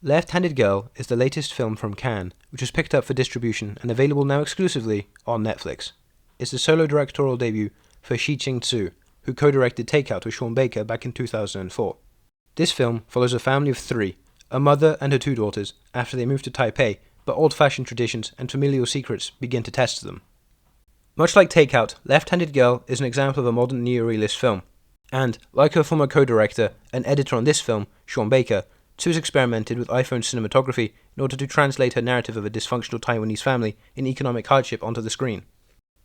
Left-Handed Girl is the latest film from Cannes, which was picked up for distribution and available now exclusively on Netflix. It's the solo directorial debut for Shih-Ching Tsou, who co-directed Takeout with Sean Baker back in 2004. This film follows a family of three, a mother and her two daughters, after they move to Taipei, but old-fashioned traditions and familial secrets begin to test them. Much like Takeout, Left-Handed Girl is an example of a modern neorealist film, and, like her former co-director and editor on this film, Sean Baker, Tsou has experimented with iPhone cinematography in order to translate her narrative of a dysfunctional Taiwanese family in economic hardship onto the screen.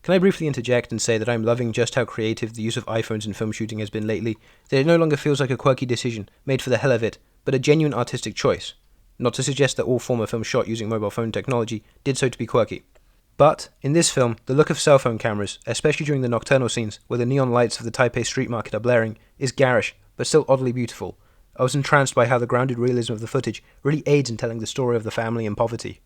Can I briefly interject and say that I'm loving just how creative the use of iPhones in film shooting has been lately, that it no longer feels like a quirky decision made for the hell of it, but a genuine artistic choice. Not to suggest that all former films shot using mobile phone technology did so to be quirky. But, in this film, the look of cell phone cameras, especially during the nocturnal scenes where the neon lights of the Taipei street market are blaring, is garish, but still oddly beautiful. I was entranced by how the grounded realism of the footage really aids in telling the story of the family in poverty.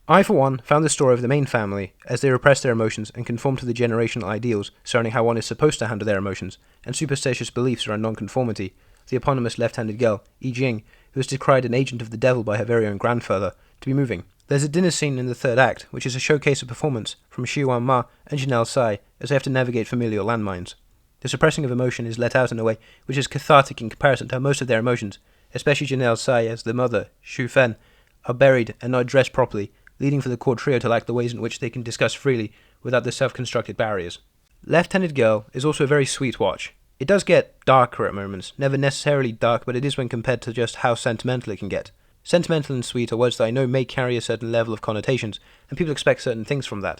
I, for one, found the story of the main family, as they repress their emotions and conform to the generational ideals surrounding how one is supposed to handle their emotions, and superstitious beliefs around nonconformity, the eponymous left-handed girl, Yi Jing, who is decried an agent of the devil by her very own grandfather, to be moving. There's a dinner scene in the third act, which is a showcase of performance from Shi Wan Ma and Janelle Tsai as they have to navigate familial landmines. The suppressing of emotion is let out in a way which is cathartic in comparison to how most of their emotions, especially Janelle Tsai as the mother, Shu Fen, are buried and not addressed properly, leading for the core trio to lack the ways in which they can discuss freely without the self-constructed barriers. Left-Handed Girl is also a very sweet watch. It does get darker at moments, never necessarily dark, but it is when compared to just how sentimental it can get. Sentimental and sweet are words that I know may carry a certain level of connotations, and people expect certain things from that.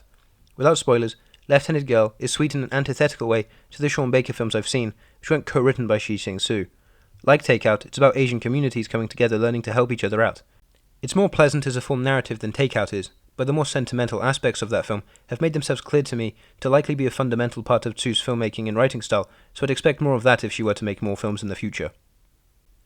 Without spoilers, Left-Handed Girl is sweet in an antithetical way to the Sean Baker films I've seen, which weren't co-written by Shih-Ching Tsou. Like Takeout, it's about Asian communities coming together learning to help each other out. It's more pleasant as a full narrative than Takeout is, but the more sentimental aspects of that film have made themselves clear to me to likely be a fundamental part of Tsou's filmmaking and writing style, so I'd expect more of that if she were to make more films in the future.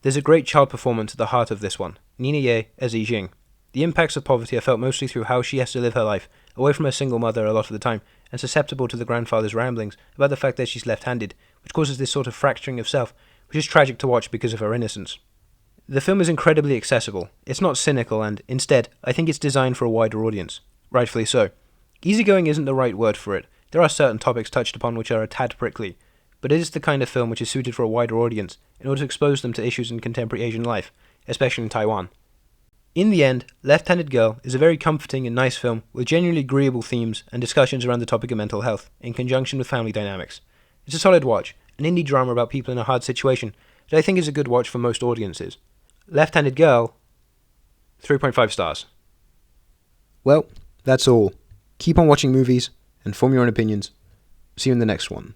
There's a great child performance at the heart of this one, Nina Ye as Yi Jing. The impacts of poverty are felt mostly through how she has to live her life, away from her single mother a lot of the time, and susceptible to the grandfather's ramblings about the fact that she's left-handed, which causes this sort of fracturing of self, which is tragic to watch because of her innocence. The film is incredibly accessible. It's not cynical and, instead, I think it's designed for a wider audience. Rightfully so. Easygoing isn't the right word for it. There are certain topics touched upon which are a tad prickly, but it is the kind of film which is suited for a wider audience in order to expose them to issues in contemporary Asian life, especially in Taiwan. In the end, Left-Handed Girl is a very comforting and nice film with genuinely agreeable themes and discussions around the topic of mental health, in conjunction with family dynamics. It's a solid watch, an indie drama about people in a hard situation that I think is a good watch for most audiences. Left-Handed Girl, 3.5 stars. Well, that's all. Keep on watching movies and form your own opinions. See you in the next one.